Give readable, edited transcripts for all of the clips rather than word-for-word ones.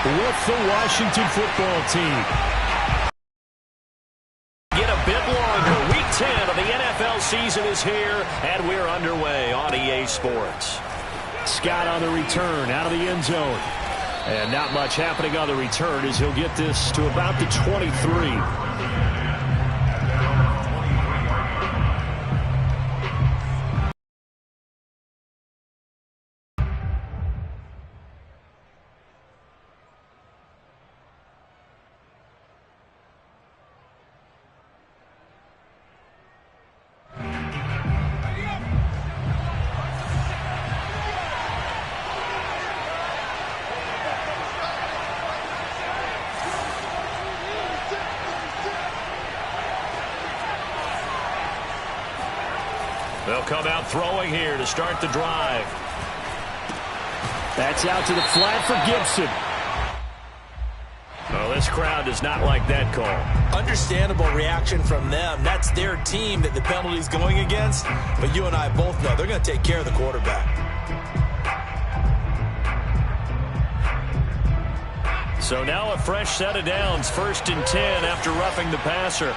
with the Washington football team. Get a bit longer. Week 10 of the NFL season is here, and we're underway on EA Sports. Scott on the return out of the end zone. And not much happening on the return as he'll get this to about the 23. They'll come out throwing here to start the drive. That's out to the flat for Gibson. Well, this crowd does not like that call. Understandable reaction from them. That's their team that the penalty's going against. But you and I both know they're going to take care of the quarterback. So now a fresh set of downs. 1st and 10 after roughing the passer.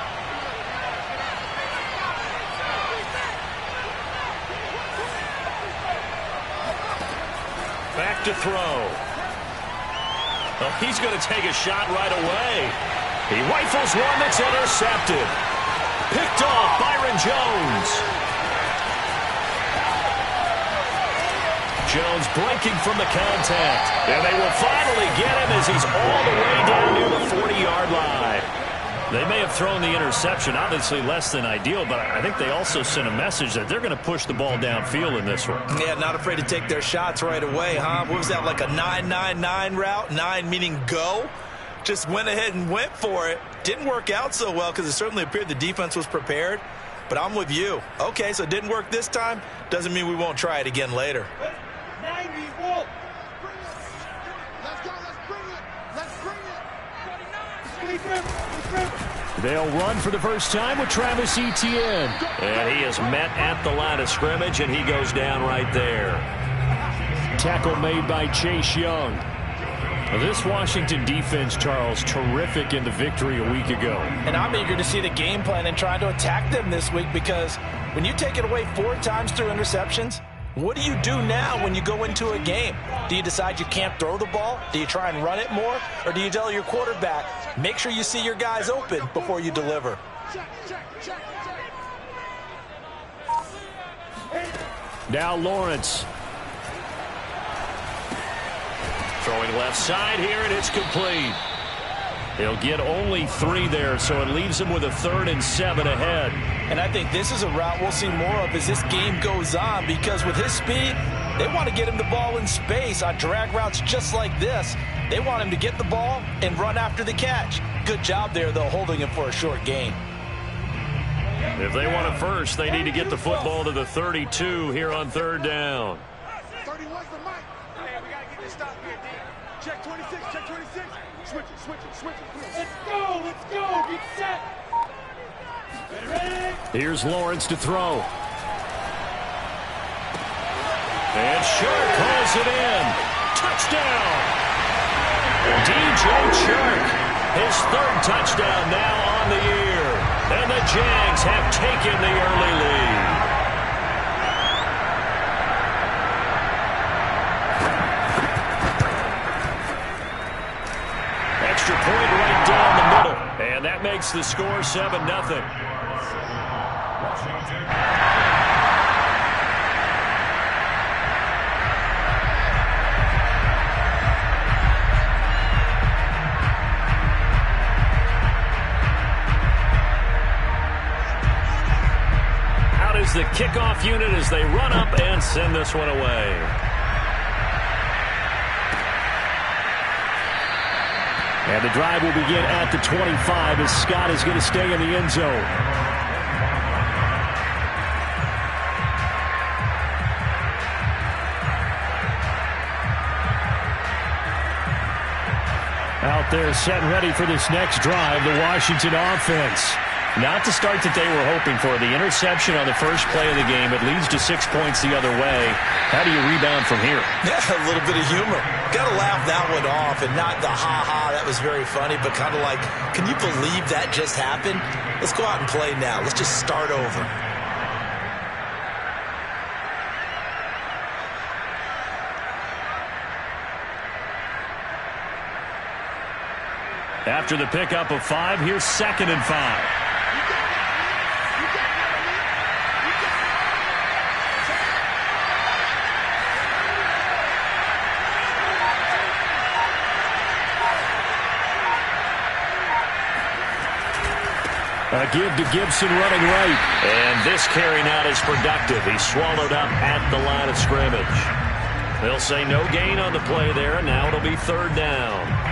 Back to throw. Oh, he's going to take a shot right away. He rifles one that's intercepted. Picked off Byron Jones. Jones blinking from the contact. And they will finally get him as he's all the way down near the 40-yard line. They may have thrown the interception, obviously less than ideal, but I think they also sent a message that they're going to push the ball downfield in this one. Yeah, not afraid to take their shots right away, huh? What was that, like a 9-9-9 route? 9 meaning go? Just went ahead and went for it. Didn't work out so well because it certainly appeared the defense was prepared. But I'm with you. Okay, so it didn't work this time. Doesn't mean we won't try it again later. 90, Wolf. Let's go. Let's bring it. They'll run for the first time with Travis Etienne. And he is met at the line of scrimmage, and he goes down right there. Tackle made by Chase Young. This Washington defense, Charles, terrific in the victory a week ago. And I'm eager to see the game plan and trying to attack them this week, because when you take it away 4 times through interceptions, what do you do now when you go into a game? Do you decide you can't throw the ball? Do you try and run it more? Or do you tell your quarterback, make sure you see your guys open before you deliver? Now Lawrence. Throwing left side here, and it's complete. He'll get only 3 there, so it leaves him with a 3rd and 7 ahead. And I think this is a route we'll see more of as this game goes on, because with his speed, they want to get him the ball in space on drag routes just like this. They want him to get the ball and run after the catch. Good job there, though, holding him for a short gain. If they want it first, they need to get the football to the 32 here on 3rd down. 31's the mic. Hey, we got to get this stop here, D. Check 26, check 26. Switch it. Let's go. Get set. Ready? Here's Lawrence to throw. And Shark calls it in. Touchdown. DJ Shark, his 3rd touchdown now on the year. And the Jags have taken the early lead. Extra point right down the middle. And that makes the score 7-0. Out is the kickoff unit as they run up and send this one away. And the drive will begin at the 25 as Scott is going to stay in the end zone. Out there set ready for this next drive, the Washington offense. Not the start that they were hoping for. The interception on the first play of the game. It leads to 6 points the other way. How do you rebound from here? Yeah, a little bit of humor. Got to laugh that one off, and not the ha-ha, that was very funny, but kind of like, can you believe that just happened? Let's go out and play now. Let's just start over. After the pickup of 5, here's 2nd and 5. A give to Gibson running right. And this carry not as productive. He's swallowed up at the line of scrimmage. They'll say no gain on the play there, and now it'll be 3rd down.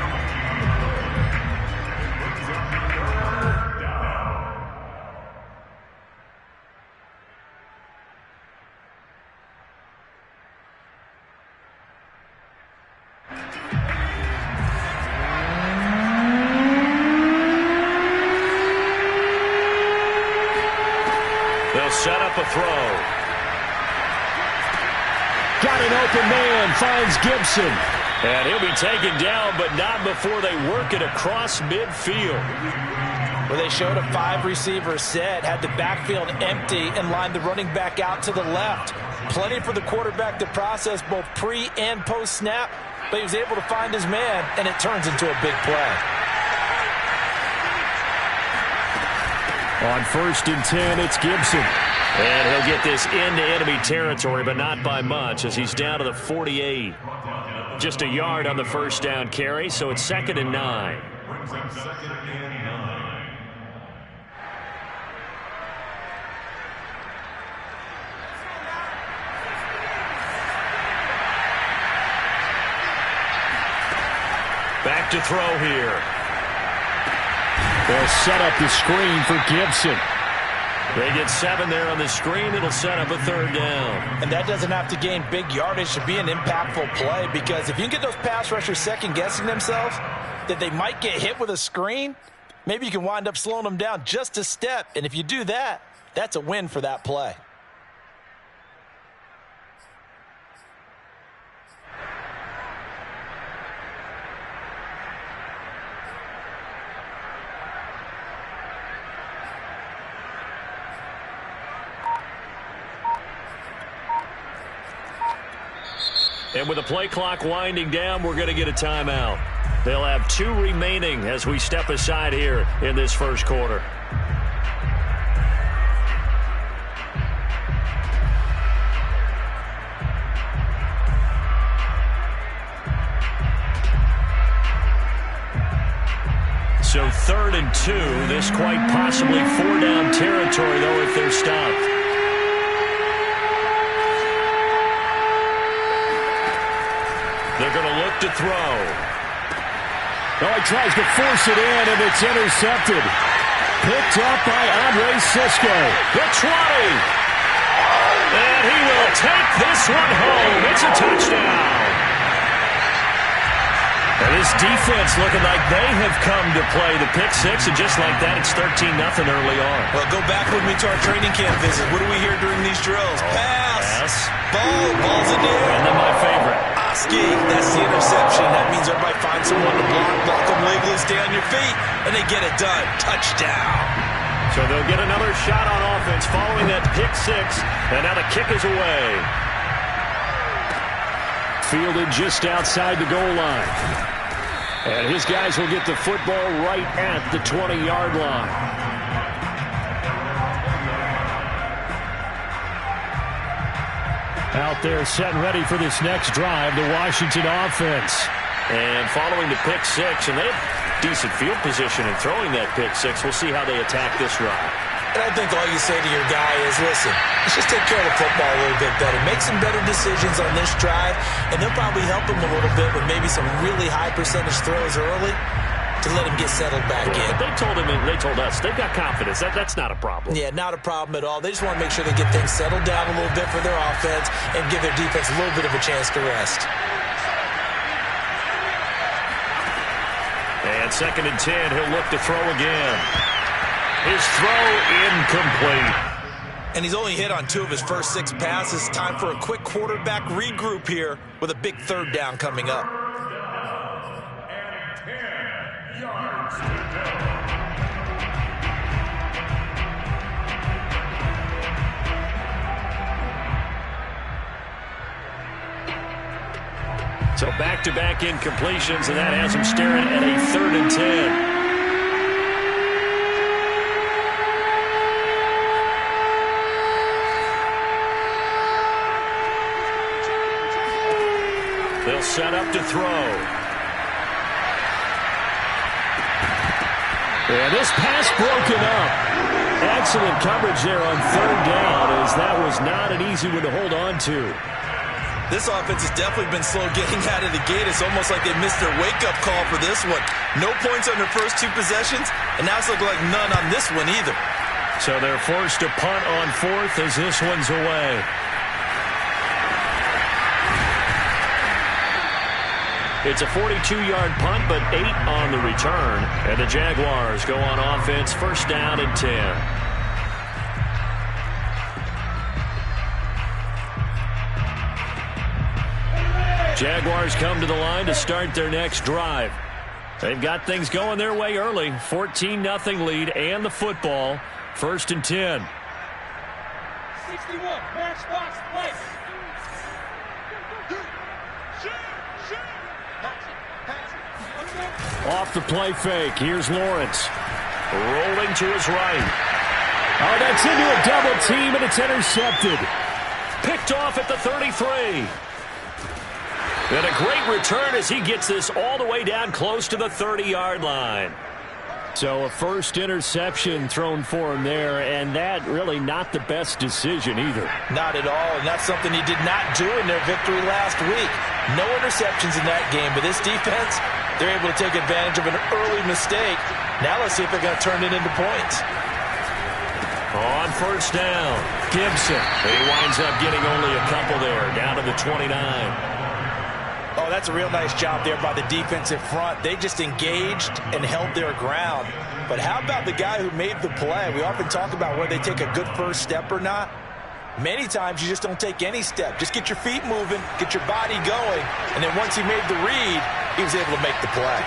Set up a throw. Got an open man, finds Gibson. And he'll be taken down, but not before they work it across midfield. Well, they showed a 5-receiver set, had the backfield empty, and lined the running back out to the left. Plenty for the quarterback to process both pre- and post-snap, but he was able to find his man, and it turns into a big play. On 1st and 10, it's Gibson. And he'll get this into enemy territory, but not by much, as he's down to the 48. Just a yard on the first down carry, so it's 2nd and 9. Back to throw here. They'll set up the screen for Gibson. They get 7 there on the screen. It'll set up a 3rd down. And that doesn't have to gain big yardage to be an impactful play, because if you can get those pass rushers second-guessing themselves that they might get hit with a screen, maybe you can wind up slowing them down just a step. And if you do that, that's a win for that play. And with the play clock winding down, we're going to get a timeout. They'll have 2 remaining as we step aside here in this first quarter. So 3rd and 2. This quite possibly 4-down territory, though, if they're stopped. They're going to look to throw. Oh, he tries to force it in, and it's intercepted. Picked up by Andre Cisco. The 20. And he will take this one home. It's a touchdown. And this defense looking like they have come to play the pick 6, and just like that, it's 13-0 early on. Well, go back with me to our training camp visit. What do we hear during these drills? Pass. Ball's in the air. And then my favorite. Oski, that's the interception. That means everybody finds someone to block them legally, stay on your feet, and they get it done. Touchdown. So they'll get another shot on offense following that pick 6, and now the kick is away. Fielded just outside the goal line. And his guys will get the football right at the 20-yard line. Out there set and ready for this next drive, the Washington offense. And following the pick 6, and they have decent field position in throwing that pick 6. We'll see how they attack this drive. And I think all you say to your guy is, listen, let's just take care of the football a little bit better. Make some better decisions on this drive, and they'll probably help him a little bit with maybe some really high percentage throws early to let him get settled back in. But they told him, and they told us, they've got confidence. That's not a problem. Yeah, not a problem at all. They just want to make sure they get things settled down a little bit for their offense and give their defense a little bit of a chance to rest. And 2nd and 10, he'll look to throw again. His throw incomplete. And he's only hit on 2 of his first 6 passes. Time for a quick quarterback regroup here with a big 3rd down coming up. So back-to-back incompletions, and that has him staring at a 3rd and 10. They'll set up to throw. And this pass broken up. Excellent coverage there on 3rd down, as that was not an easy one to hold on to. This offense has definitely been slow getting out of the gate. It's almost like they missed their wake-up call for this one. No points on their first 2 possessions, and now it's looking like none on this one either. So they're forced to punt on 4th as this one's away. It's a 42-yard punt, but 8 on the return. And the Jaguars go on offense, 1st down and 10. Jaguars come to the line to start their next drive. They've got things going their way early. 14-0 lead and the football. 1st and 10. 61, matchbox, place. Off the play fake. Here's Lawrence. Rolling to his right. Oh, that's into a double team, and it's intercepted. Picked off at the 33. And a great return as he gets this all the way down close to the 30-yard line. So a first interception thrown for him there, and that really not the best decision either. Not at all, and that's something he did not do in their victory last week. No interceptions in that game, but this defense, they're able to take advantage of an early mistake. Now let's see if they're going to turn it into points. On 1st down, Gibson. He winds up getting only a couple there, down to the 29. Oh, that's a real nice job there by the defensive front. They just engaged and held their ground. But how about the guy who made the play? We often talk about whether they take a good first step or not. Many times you just don't take any step. Just get your feet moving, get your body going, and then once he made the read, he was able to make the play.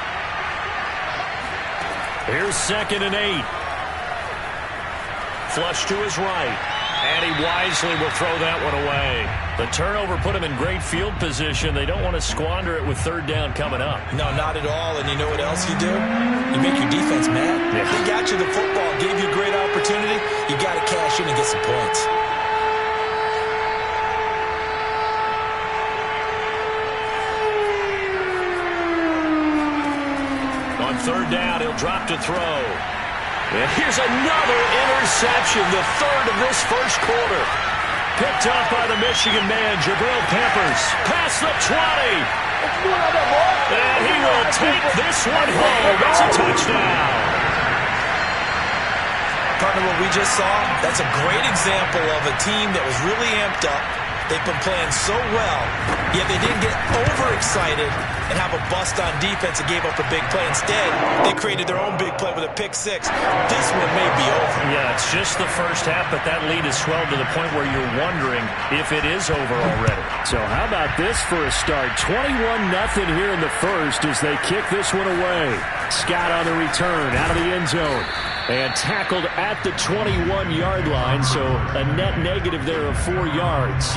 Here's 2nd and 8. Flush to his right. And he wisely will throw that one away. The turnover put him in great field position. They don't want to squander it with 3rd down coming up. No, not at all. And you know what else you do? You make your defense mad. Yeah. They got you the football, gave you a great opportunity. You got to cash in and get some points. On 3rd down, he'll drop to throw. And here's another interception, the 3rd of this first quarter. Picked up by the Michigan man, Jabril Peppers. Past the 20. And he will take this one home. It's a touchdown. Partner, what we just saw, that's a great example of a team that was really amped up. They've been playing so well, yet they didn't get overexcited and have a bust on defense and gave up a big play. Instead, they created their own big play with a pick 6. This one may be over. Yeah, it's just the first half, but that lead has swelled to the point where you're wondering if it is over already. So how about this for a start? 21-0 here in the first as they kick this one away. Scott on the return out of the end zone. And tackled at the 21-yard line, so a net negative there of 4 yards.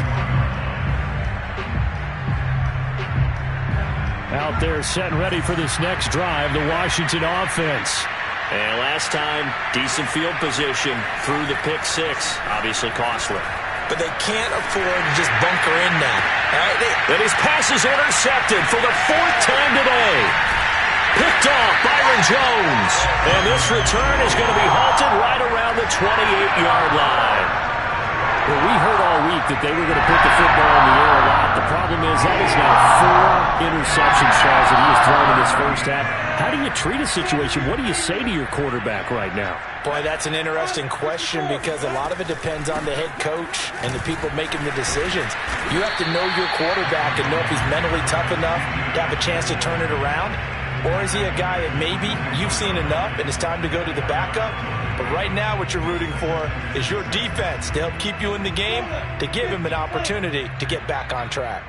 Out there set and ready for this next drive, the Washington offense. And last time, decent field position through the pick 6. Obviously costly. But they can't afford to just bunker in now. All right, and his pass is intercepted for the 4th time today. Picked off Byron Jones. And this return is going to be halted right around the 28-yard line. Well, we heard all week that they were going to put the football in the air a lot. The problem is that is now 4 interceptions, Charles, that he has thrown in this first half. How do you treat a situation? What do you say to your quarterback right now? Boy, that's an interesting question because a lot of it depends on the head coach and the people making the decisions. You have to know your quarterback and know if he's mentally tough enough to have a chance to turn it around. Or is he a guy that maybe you've seen enough and it's time to go to the backup? But right now what you're rooting for is your defense to help keep you in the game, to give him an opportunity to get back on track.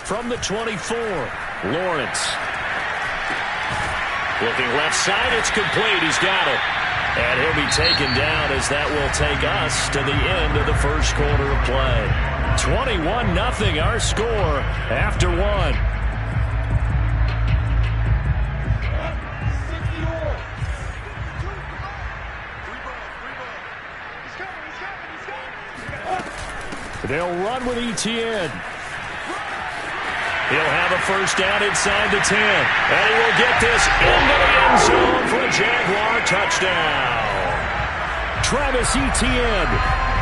From the 24, Lawrence. Looking left side, it's complete. He's got it. And he'll be taken down as that will take us to the end of the first quarter of play. 21-0 our score after one. They'll run with Etienne. He'll have a first down inside the 10. And he will get this into the end zone for a Jaguar touchdown. Travis Etienne,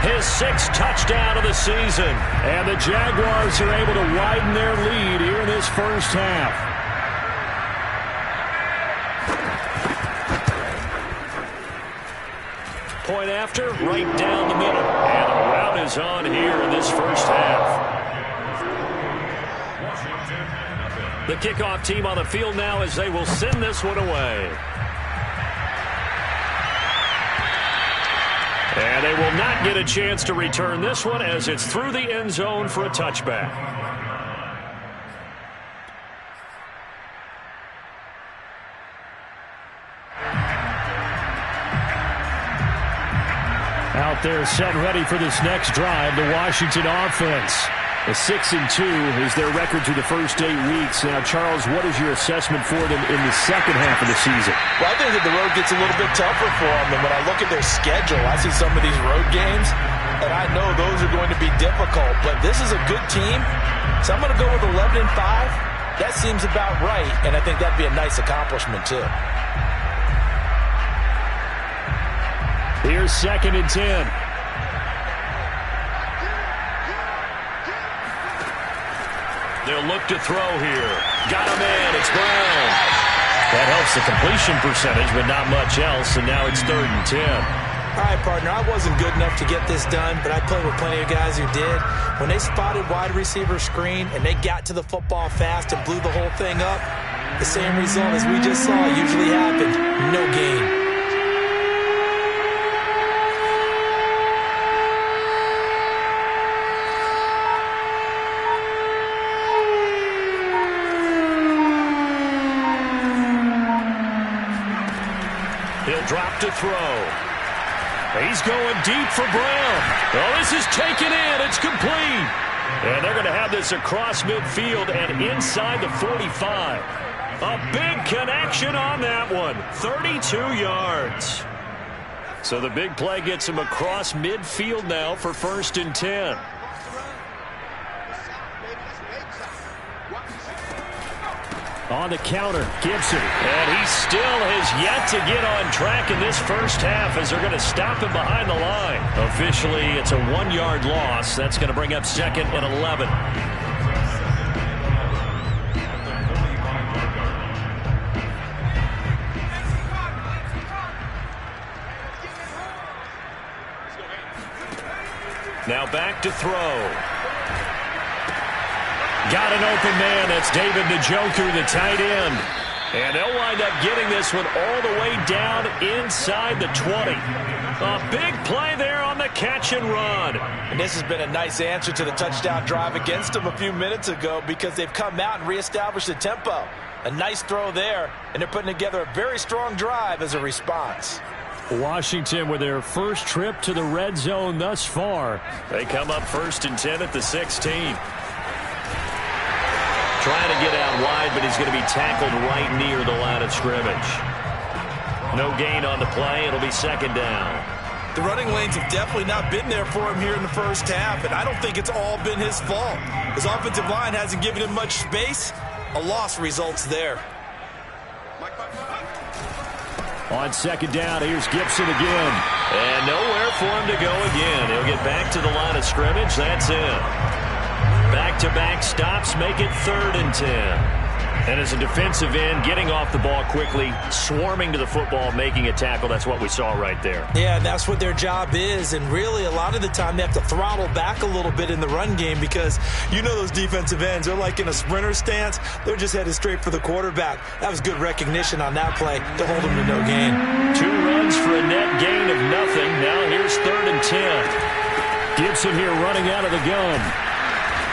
his 6th touchdown of the season. And the Jaguars are able to widen their lead here in this first half. Point after, right down the middle. And the route is on here in this first half. The kickoff team on the field now as they will send this one away. And they will not get a chance to return this one as it's through the end zone for a touchback. Out there set ready for this next drive, the Washington offense. A 6-2 is their record through the first 8 weeks. Now, Charles, what is your assessment for them in the second half of the season? Well, I think that the road gets a little bit tougher for them. And when I look at their schedule, I see some of these road games, and I know those are going to be difficult. But this is a good team, so I'm going to go with 11-5. That seems about right, and I think that'd be a nice accomplishment, too. Here's 2nd and 10. They'll look to throw here. Got a man. It's Brown. That helps the completion percentage, but not much else, and now it's 3rd and 10. All right, partner, I wasn't good enough to get this done, but I played with plenty of guys who did. When they spotted wide receiver screen and they got to the football fast and blew the whole thing up, the same result as we just saw usually happened. No gain. He'll drop to throw. He's going deep for Brown. Oh, this is taken in. It's complete. And they're going to have this across midfield and inside the 45. A big connection on that one. 32 yards. So the big play gets him across midfield now for 1st and 10. On the counter, Gibson. And he still has yet to get on track in this first half as they're going to stop him behind the line. Officially, it's a 1-yard loss. That's going to bring up 2nd and 11. Now back to throw. Got an open man. That's David Njoku, the tight end. And they'll wind up getting this one all the way down inside the 20. A big play there on the catch and run. And this has been a nice answer to the touchdown drive against them a few minutes ago because they've come out and reestablished the tempo. A nice throw there, and they're putting together a very strong drive as a response. Washington with their first trip to the red zone thus far. They come up 1st and 10 at the 16. Trying to get out wide, but he's going to be tackled right near the line of scrimmage. No gain on the play. It'll be 2nd down. The running lanes have definitely not been there for him here in the first half, and I don't think it's all been his fault. His offensive line hasn't given him much space. A loss results there. On 2nd down, here's Gibson again. And nowhere for him to go again. He'll get back to the line of scrimmage. That's it. Back-to-back stops make it 3rd and 10. And as a defensive end, getting off the ball quickly, swarming to the football, making a tackle, that's what we saw right there. Yeah, and that's what their job is. And really, a lot of the time, they have to throttle back a little bit in the run game because you know those defensive ends, they're like in a sprinter stance. They're just headed straight for the quarterback. That was good recognition on that play to hold them to no gain. 2 runs for a net gain of nothing. Now here's 3rd and 10. Gibson here running out of the gun.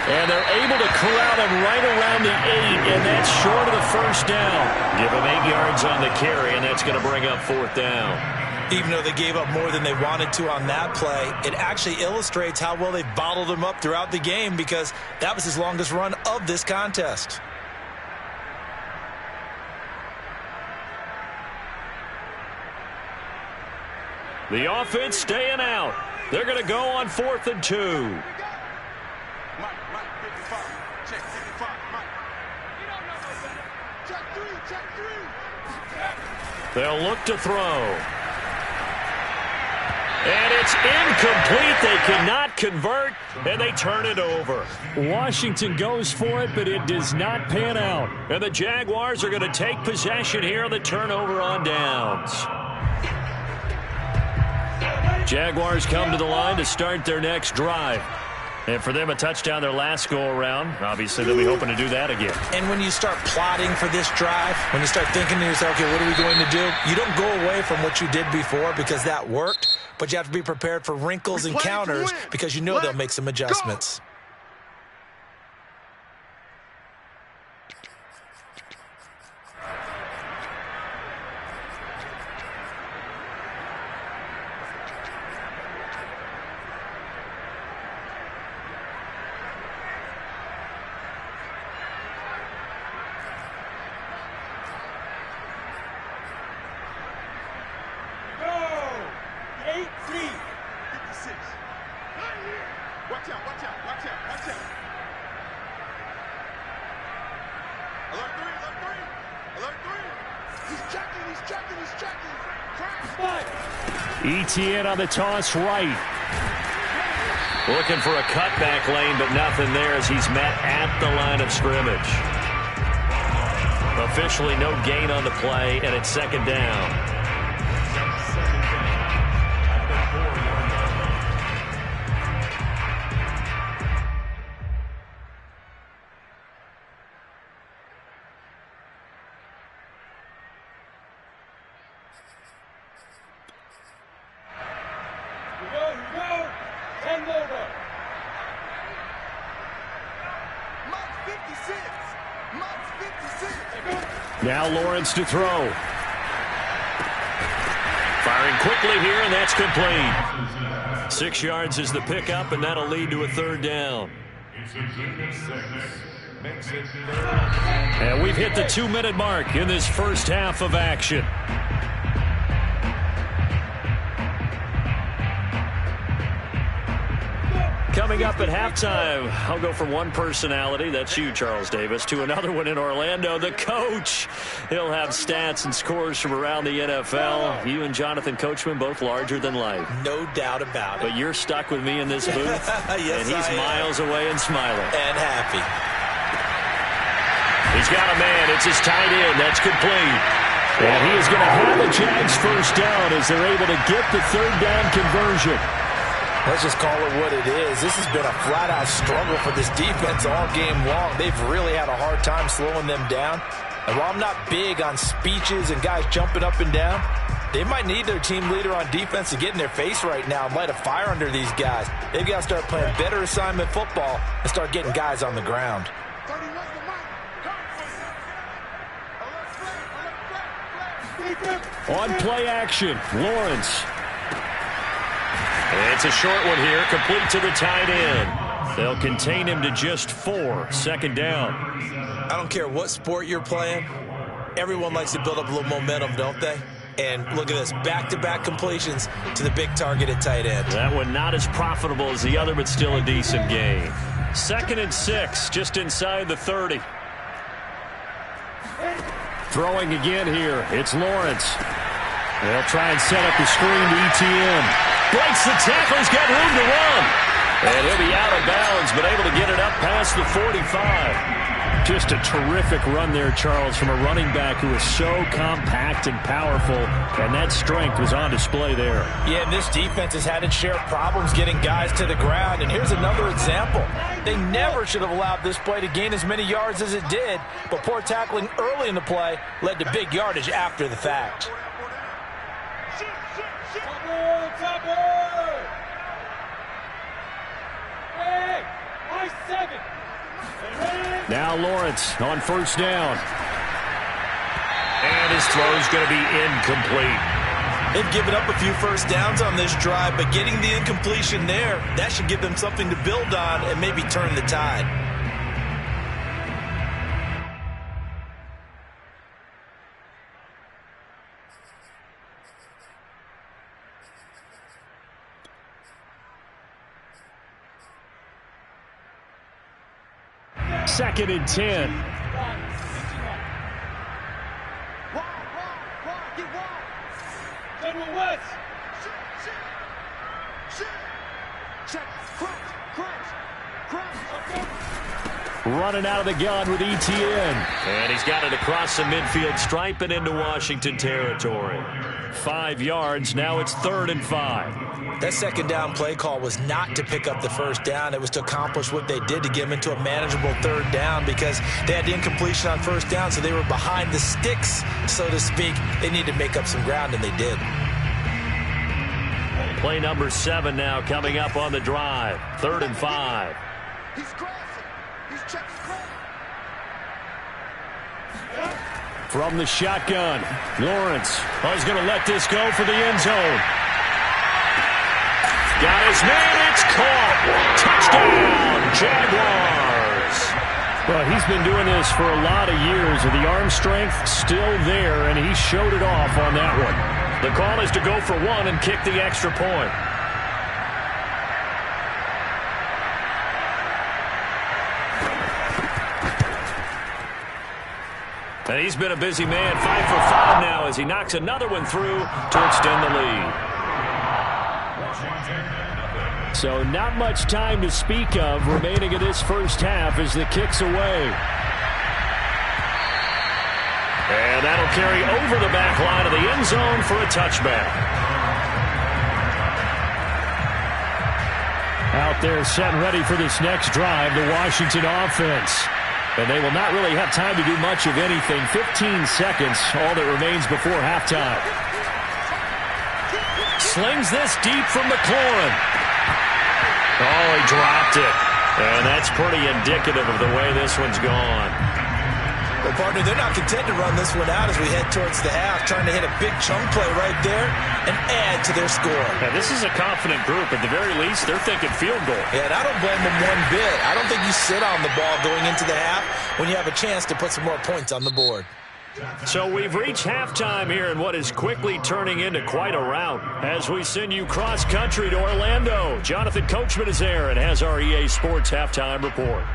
And they're able to corral him right around the 8, and that's short of the first down. Give him 8 yards on the carry, and that's going to bring up 4th down. Even though they gave up more than they wanted to on that play, it actually illustrates how well they bottled him up throughout the game because that was his longest run of this contest. The offense staying out. They're going to go on 4th and 2. They'll look to throw. And it's incomplete. They cannot convert, and they turn it over. Washington goes for it, but it does not pan out. And the Jaguars are going to take possession here on the turnover on downs. Jaguars come to the line to start their next drive. And for them, a touchdown their last go-around. Obviously, they'll be hoping to do that again. And when you start plotting for this drive, when you start thinking to yourself, okay, what are we going to do? You don't go away from what you did before because that worked, but you have to be prepared for wrinkles and counters because you know they'll make some adjustments. ETN on the toss right. Looking for a cutback lane, but nothing there as he's met at the line of scrimmage. Officially no gain on the play, and it's 2nd down. Now Lawrence to throw. Firing quickly here, and that's complete. 6 yards is the pickup, and that'll lead to a 3rd down. And we've hit the 2-minute mark in this first half of action. Coming up at halftime, I'll go from one personality, that's you, Charles Davis, to another one in Orlando, the coach. He'll have stats and scores from around the NFL. You and Jonathan Coachman, both larger than life. No doubt about it. But you're stuck with me in this booth, yes, and he's miles away and smiling. And happy. He's got a man. It's his tight end. That's complete. And he is going to have a Jags first down as they're able to get the 3rd down conversion. Let's just call it what it is. This has been a flat-out struggle for this defense all game long. They've really had a hard time slowing them down. And while I'm not big on speeches and guys jumping up and down, they might need their team leader on defense to get in their face right now and light a fire under these guys. They've got to start playing better assignment football and start getting guys on the ground. On play action, Lawrence. It's a short one here, complete to the tight end. They'll contain him to just 4, 2nd down. I don't care what sport you're playing. Everyone likes to build up a little momentum, don't they? And look at this, back-to-back completions to the big target at tight end. That one not as profitable as the other, but still a decent gain. 2nd and 6, just inside the 30. Throwing again here, it's Lawrence. They'll try and set up the screen to ETN. Breaks the tackle, he's got room to run. And he'll be out of bounds, but able to get it up past the 45. Just a terrific run there, Charles, from a running back who is so compact and powerful, and that strength was on display there. Yeah, and this defense has had its share of problems getting guys to the ground, and here's another example. They never should have allowed this play to gain as many yards as it did, but poor tackling early in the play led to big yardage after the fact. Now Lawrence on first down. And his throw is going to be incomplete. They've given up a few first downs on this drive, but getting the incompletion there, that should give them something to build on and maybe turn the tide. Second and 10. General West. Check. Running out of the gun with ETN. And he's got it across the midfield stripe and into Washington territory. 5 yards. Now it's 3rd and 5. That second down play call was not to pick up the first down. It was to accomplish what they did to get them into a manageable 3rd down because they had the incompletion on first down, so they were behind the sticks, so to speak. They needed to make up some ground, and they did. Play number 7 now coming up on the drive. 3rd and 5. He's crossing. He's checking crossing. From the shotgun, Lawrence is going to let this go for the end zone. Got his man, it's caught. Touchdown, Jaguars. Well, he's been doing this for a lot of years, and the arm strength still there, and he showed it off on that one. The call is to go for 1 and kick the extra point. And he's been a busy man, 5 for 5 now as he knocks another one through to extend the lead. So not much time to speak of remaining in this first half as the kick's away. And that'll carry over the back line of the end zone for a touchback. Out there set and ready for this next drive, the Washington offense. And they will not really have time to do much of anything. 15 seconds, all that remains before halftime. Slings this deep from McLaurin. Oh, he dropped it. And that's pretty indicative of the way this one's gone. Well, partner, they're not content to run this one out as we head towards the half, trying to hit a big chunk play right there and add to their score. Now, this is a confident group. At the very least, they're thinking field goal. Yeah, and I don't blame them one bit. I don't think you sit on the ball going into the half when you have a chance to put some more points on the board. So we've reached halftime here in what is quickly turning into quite a rout. As we send you cross-country to Orlando, Jonathan Coachman is there and has our EA Sports halftime report.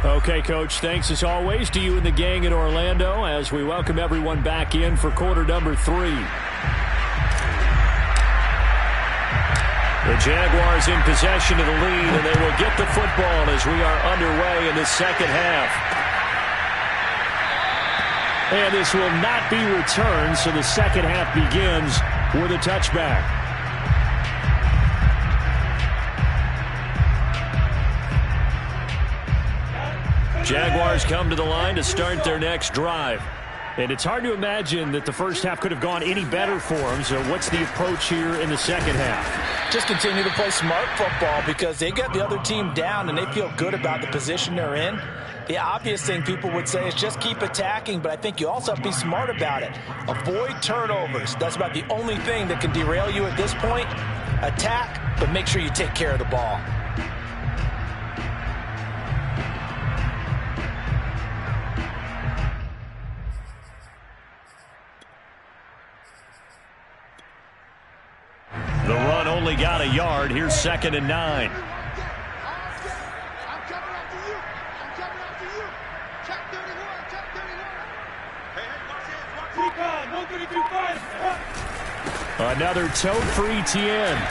Okay, Coach, thanks as always to you and the gang in Orlando as we welcome everyone back in for quarter number 3. The Jaguars in possession of the lead, and they will get the football as we are underway in the second half. And this will not be returned, so the second half begins with a touchback. Jaguars come to the line to start their next drive. And it's hard to imagine that the first half could have gone any better for them. So what's the approach here in the second half? Just continue to play smart football because they got the other team down and they feel good about the position they're in. The obvious thing people would say is just keep attacking, but I think you also have to be smart about it. Avoid turnovers. That's about the only thing that can derail you at this point. Attack, but make sure you take care of the ball. The run only got a yard. Here's 2nd and 9. I'm coming after you. I'm coming after you. Check 31. Check 31. Hey, watch this. Watch this. 132 5. Another tote for Etienne.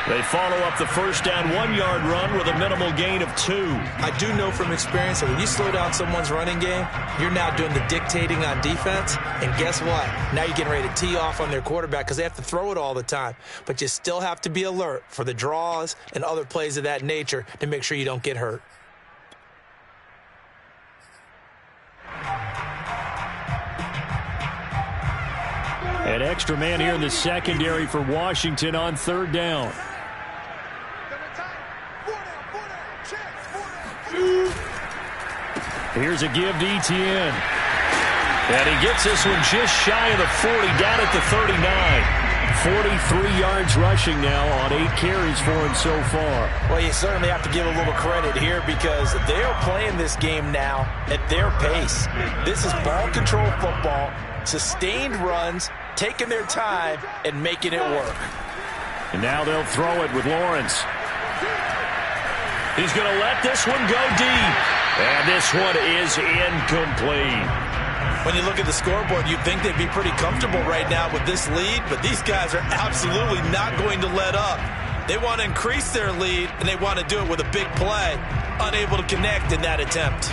They follow up the first down 1-yard run with a minimal gain of 2. I do know from experience that when you slow down someone's running game, you're now doing the dictating on defense. And guess what? Now you're getting ready to tee off on their quarterback because they have to throw it all the time. But you still have to be alert for the draws and other plays of that nature to make sure you don't get hurt. An extra man here in the secondary for Washington on 3rd down. Here's a give to Etienne. And he gets this one just shy of the 40, down at the 39. 43 yards rushing now on 8 carries for him so far. Well, you certainly have to give a little credit here because they're playing this game now at their pace. This is ball control football, sustained runs, taking their time and making it work. And now they'll throw it with Lawrence. He's going to let this one go deep. And this one is incomplete. When you look at the scoreboard, you'd think they'd be pretty comfortable right now with this lead, but these guys are absolutely not going to let up. They want to increase their lead, and they want to do it with a big play. Unable to connect in that attempt.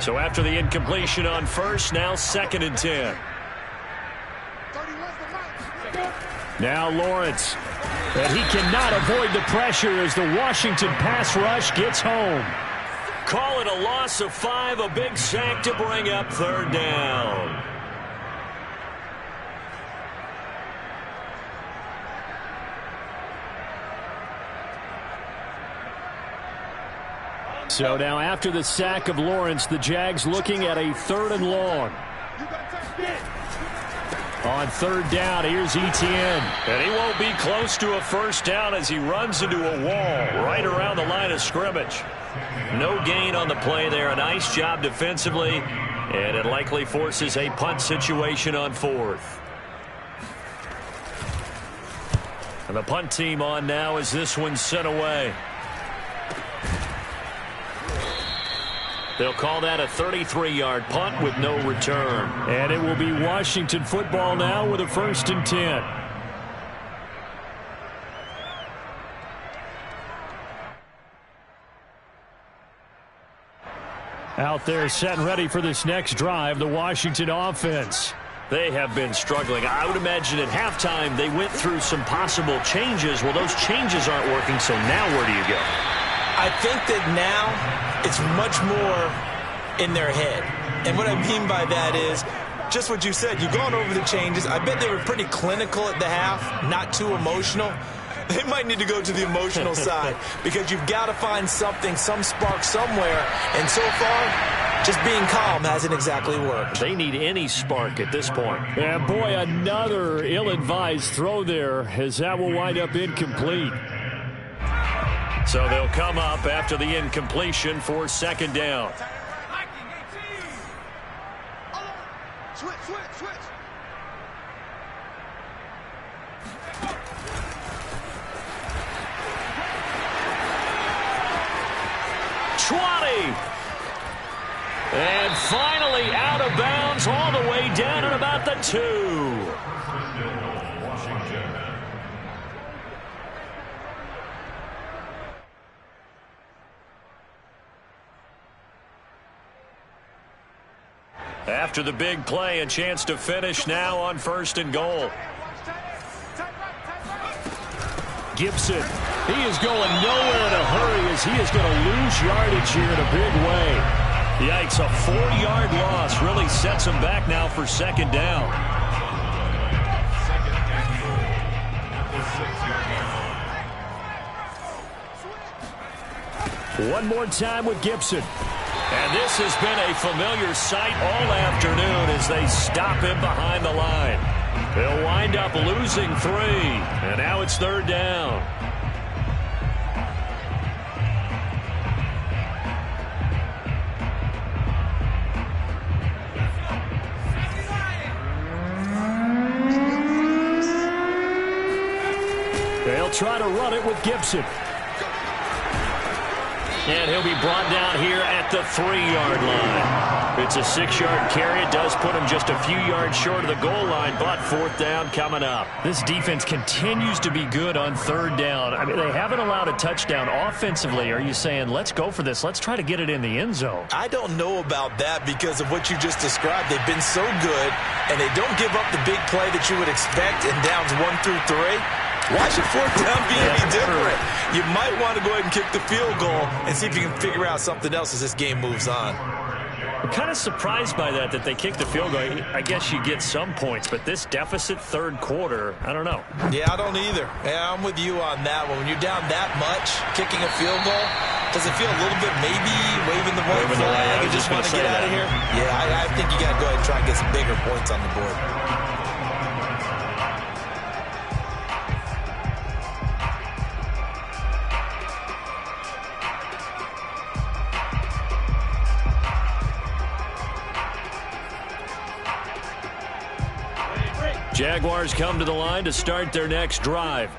So after the incompletion on first, now 2nd and 10. Now Lawrence. And he cannot avoid the pressure as the Washington pass rush gets home. Call it a loss of 5, a big sack to bring up 3rd down. So now after the sack of Lawrence, the Jags looking at a 3rd and long. On 3rd down, here's Etienne. And he won't be close to a first down as he runs into a wall right around the line of scrimmage. No gain on the play there. A nice job defensively. And it likely forces a punt situation on 4th. And the punt team on now as this one's sent away. They'll call that a 33-yard punt with no return. And it will be Washington football now with a 1st and 10. Out there set and ready for this next drive, the Washington offense. They have been struggling. I would imagine at halftime they went through some possible changes. Well, those changes aren't working, so now where do you go? I think that now it's much more in their head. And what I mean by that is just what you said. You've gone over the changes. I bet they were pretty clinical at the half, not too emotional. They might need to go to the emotional side because you've got to find something, some spark somewhere. And so far, just being calm hasn't exactly worked. They need any spark at this point. And boy, another ill-advised throw there as that will wind up incomplete. So they'll come up after the incompletion for 2nd down. Switch. 20. And finally out of bounds all the way down at about the 2. After the big play, a chance to finish now on 1st and goal. Gibson, he is going nowhere in a hurry as he is going to lose yardage here in a big way. Yikes, a 4-yard loss really sets him back now for 2nd down. One more time with Gibson. And this has been a familiar sight all afternoon as they stop him behind the line. They'll wind up losing 3, and now it's 3rd down. They'll try to run it with Gibson. And he'll be brought down here at the 3-yard line. It's a 6-yard carry. It does put him just a few yards short of the goal line, but 4th down coming up. This defense continues to be good on 3rd down. I mean, they haven't allowed a touchdown offensively. Are you saying, let's go for this? Let's try to get it in the end zone. I don't know about that because of what you just described. They've been so good, and they don't give up the big play that you would expect in downs 1 through 3. Why should 4th down be any different? You might want to go ahead and kick the field goal and see if you can figure out something else as this game moves on. I'm kind of surprised by that they kicked the field goal. I guess you get some points, but this deficit 3rd quarter, I don't know. Yeah, I don't either. Yeah, I'm with you on that one. When you're down that much, kicking a field goal, does it feel a little bit maybe waving the white flag and just want to get out of here? Yeah, I think you got to go ahead and try and get some bigger points on the board. Jaguars come to the line to start their next drive.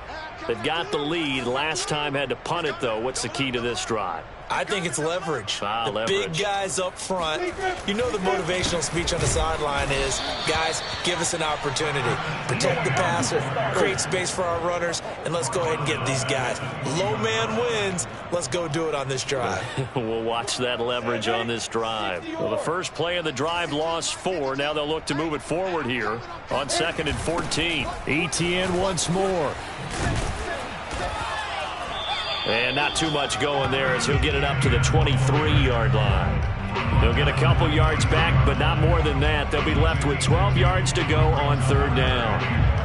They've got the lead. Last time had to punt it, though. What's the key to this drive? I think it's leverage. Leverage. Big guys up front. You know the motivational speech on the sideline is, guys, give us an opportunity. Protect the passer, create space for our runners, and let's go ahead and get these guys. Low man wins. Let's go do it on this drive. We'll watch that leverage on this drive. Well, the first play of the drive lost 4. Now they'll look to move it forward here on 2nd and 14. ETN once more. And not too much going there as he'll get it up to the 23-yard line. They'll get a couple yards back, but not more than that. They'll be left with 12 yards to go on 3rd down.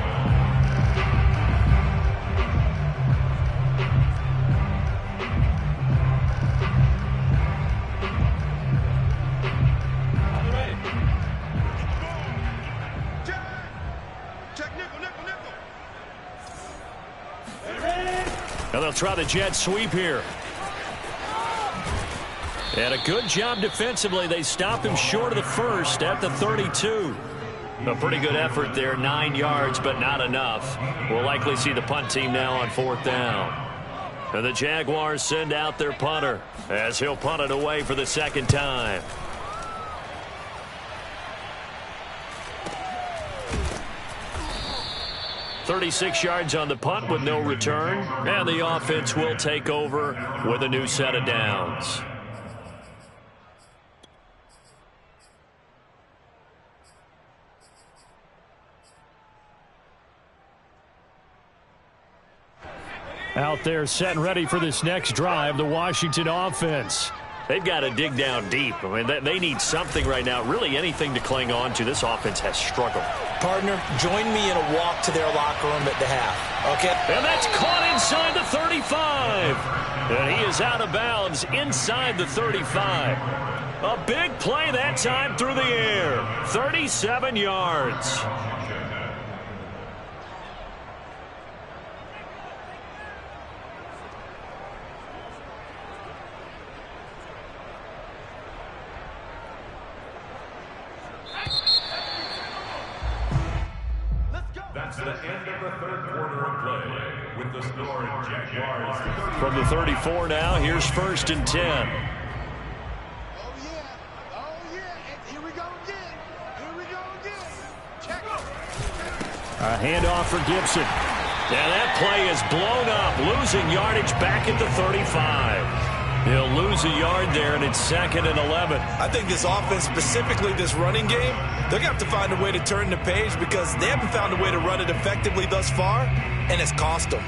Now they'll try the jet sweep here. And a good job defensively. They stop him short of the first at the 32. A pretty good effort there, 9 yards, but not enough. We'll likely see the punt team now on 4th down. And the Jaguars send out their punter as he'll punt it away for the 2nd time. .36 yards on the punt with no return. And the offense will take over with a new set of downs. Out there set and ready for this next drive, the Washington offense. They've got to dig down deep. I mean, they need something right now, really anything to cling on to. This offense has struggled. Partner, join me in a walk to their locker room at the half, okay? And that's caught inside the 35. And he is out of bounds inside the 35. A big play that time through the air. 37 yards. That's the end of the 3rd quarter of play with the score in Jaguars. From the 34 now, here's 1st and 10. Oh, yeah. Oh, yeah. Here we go again. Here we go again. Check it. A handoff for Gibson. And that play is blown up, losing yardage back at the 35. He'll lose a yard there, and it's 2nd and 11. I think this offense, specifically this running game, they're going to have to find a way to turn the page because they haven't found a way to run it effectively thus far, and it's cost them.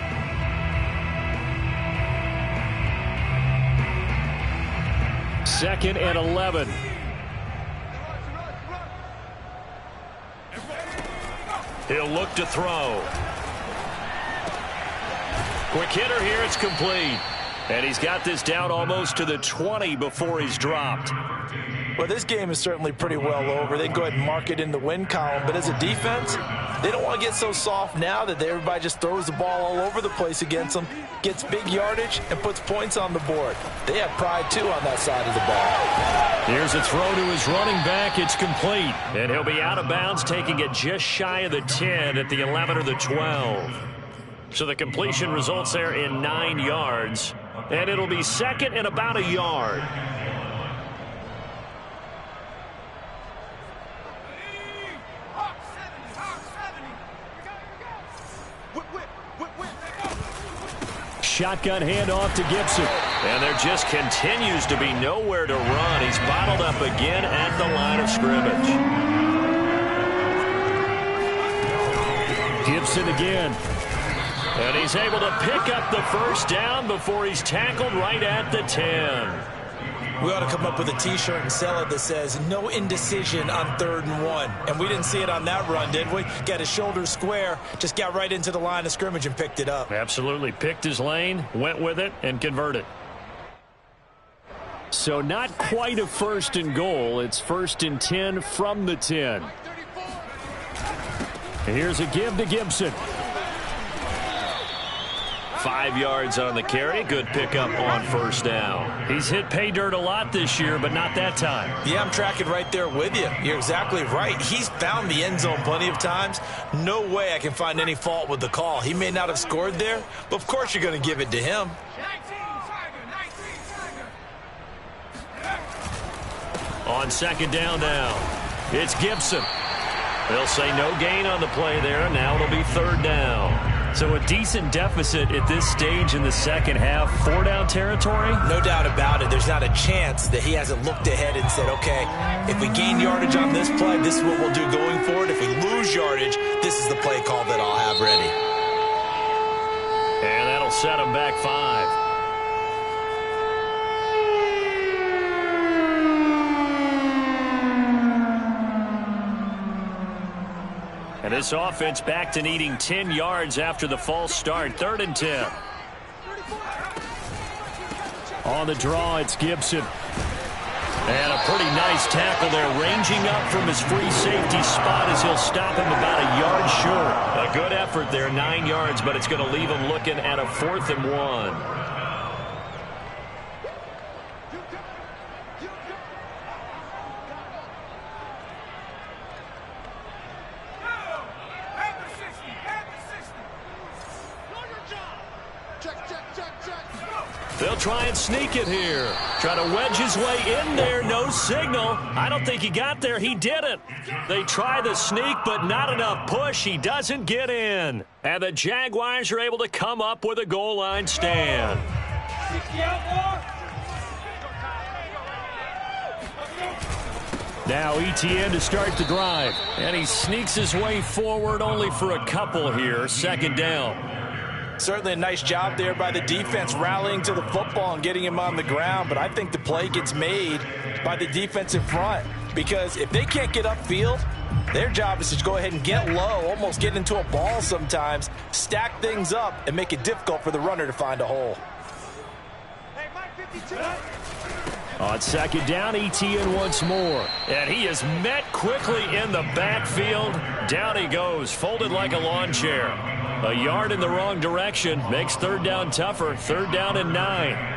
Second and 11. He'll look to throw. Quick hitter here, it's complete. And he's got this down almost to the 20 before he's dropped. Well, this game is certainly pretty well over. They can go ahead and mark it in the win column. But as a defense, they don't want to get so soft now that everybody just throws the ball all over the place against them, gets big yardage, and puts points on the board. They have pride, too, on that side of the ball. Here's a throw to his running back. It's complete. And he'll be out of bounds, taking it just shy of the 10 at the 11 or the 12. So the completion results there in 9 yards. And it'll be second and about a yard. Shotgun handoff to Gibson. And there just continues to be nowhere to run. He's bottled up again at the line of scrimmage. Gibson again. And he's able to pick up the first down before he's tackled right at the 10. We ought to come up with a T-shirt and sell it that says, no indecision on 3rd and 1. And we didn't see it on that run, did we? Got his shoulders square, just got right into the line of scrimmage and picked it up. Absolutely. Picked his lane, went with it, and converted. So not quite a 1st and goal. It's 1st and 10 from the 10. Here's a give to Gibson. 5 yards on the carry. Good pickup on first down. He's hit pay dirt a lot this year, but not that time. Yeah, I'm tracking right there with you. You're exactly right. He's found the end zone plenty of times. No way I can find any fault with the call. He may not have scored there, but of course you're going to give it to him. On second down now, it's Gibson. They'll say no gain on the play there. Now it'll be 3rd down. So a decent deficit at this stage in the second half. 4-down territory? No doubt about it. There's not a chance that he hasn't looked ahead and said, okay, if we gain yardage on this play, this is what we'll do going forward. If we lose yardage, this is the play call that I'll have ready. And that'll set him back 5. And this offense back to needing 10 yards after the false start. 3rd and 10. On the draw, it's Gibson. And a pretty nice tackle there, ranging up from his free safety spot as he'll stop him about a yard short. A good effort there, 9 yards, but it's going to leave him looking at a 4th and 1. They'll try and sneak it here. Try to wedge his way in there. No signal. I don't think he got there. He didn't. They try the sneak, but not enough push. He doesn't get in. And the Jaguars are able to come up with a goal line stand. Now ETN to start the drive. And he sneaks his way forward only for a couple here. 2nd down. Certainly a nice job there by the defense rallying to the football and getting him on the ground, but I think the play gets made by the defense in front because if they can't get upfield, their job is to go ahead and get low, almost get into a ball sometimes, stack things up, and make it difficult for the runner to find a hole. Hey, Mike 52. On 2nd down, ETN once more. And he is met quickly in the backfield. Down he goes, folded like a lawn chair. A yard in the wrong direction makes 3rd down tougher. 3rd down and 9.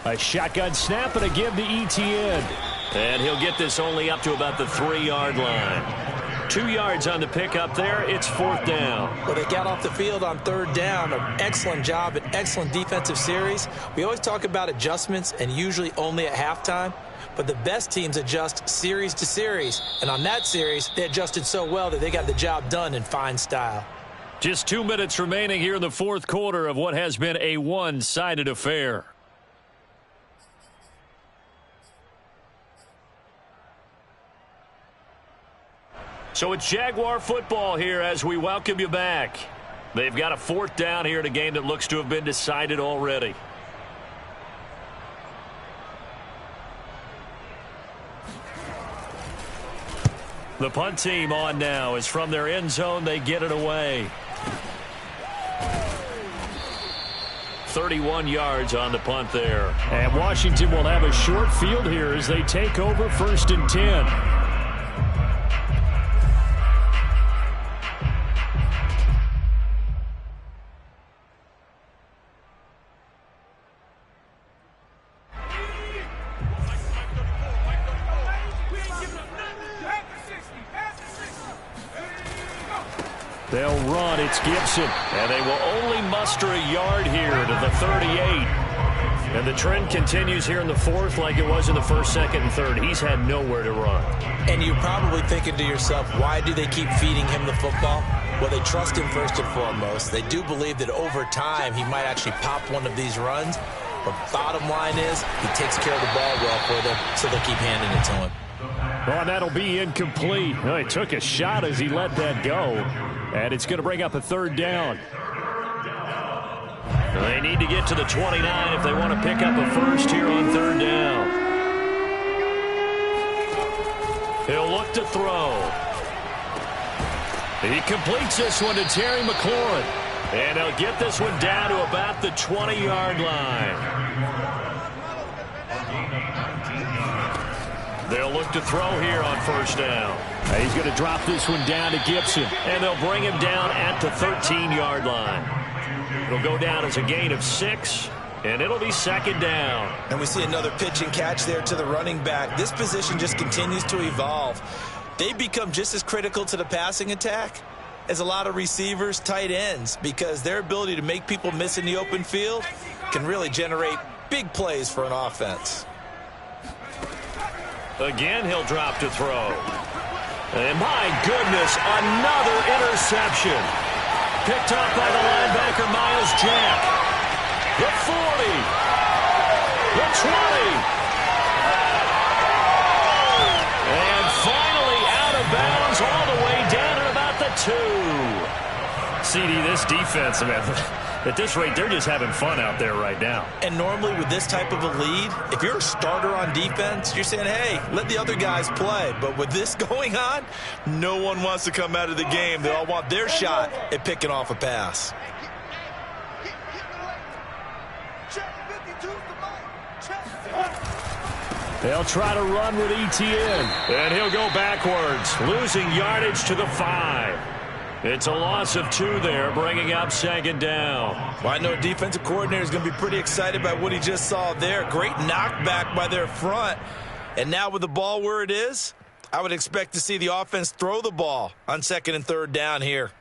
A shotgun snap and a give to ETN. And he'll get this only up to about the 3-yard line. 2 yards on the pickup there. It's 4th down. Well, they got off the field on 3rd down. An excellent job, an excellent defensive series. We always talk about adjustments and usually only at halftime. But the best teams adjust series to series. And on that series, they adjusted so well that they got the job done in fine style. Just 2 minutes remaining here in the 4th quarter of what has been a one-sided affair. So it's Jaguar football here as we welcome you back. They've got a 4th down here in a game that looks to have been decided already. The punt team on now is from their end zone. They get it away. 31 yards on the punt there. And Washington will have a short field here as they take over 1st and 10. They'll run. It's Gibson. And they will only muster a yard here to the 38. And the trend continues here in the fourth like it was in the first, second, and third. He's had nowhere to run. And you're probably thinking to yourself, why do they keep feeding him the football? Well, they trust him first and foremost. They do believe that over time he might actually pop one of these runs. But bottom line is he takes care of the ball well for them, so they keep handing it to him. Well, and that'll be incomplete. Well, he took a shot as he let that go. And it's going to bring up a third down. They need to get to the 29 if they want to pick up a first here on third down. He'll look to throw. He completes this one to Terry McLaurin. And he'll get this one down to about the 20-yard line. They'll look to throw here on first down. He's going to drop this one down to Gibson. And they'll bring him down at the 13-yard line. It'll go down as a gain of 6, and it'll be second down. And we see another pitch and catch there to the running back. This position just continues to evolve. They become just as critical to the passing attack as a lot of receivers, tight ends, because their ability to make people miss in the open field can really generate big plays for an offense. Again, he'll drop to throw. And my goodness, another interception. Picked up by the linebacker, Miles Jack. The 40. The 20. And finally out of bounds all the way down to about the 2. CD, this defense, man, at this rate, they're just having fun out there right now. And normally with this type of a lead, if you're a starter on defense, you're saying, hey, let the other guys play. But with this going on, no one wants to come out of the game. They all want their shot at picking off a pass. They'll try to run with ETN. And he'll go backwards, losing yardage to the 5. It's a loss of 2 there, bringing up second down. Well, I know defensive coordinator is going to be pretty excited by what he just saw there. Great knockback by their front. And now with the ball where it is, I would expect to see the offense throw the ball on second and third down here.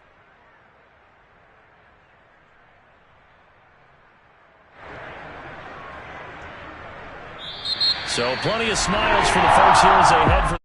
So plenty of smiles for the folks here as they head for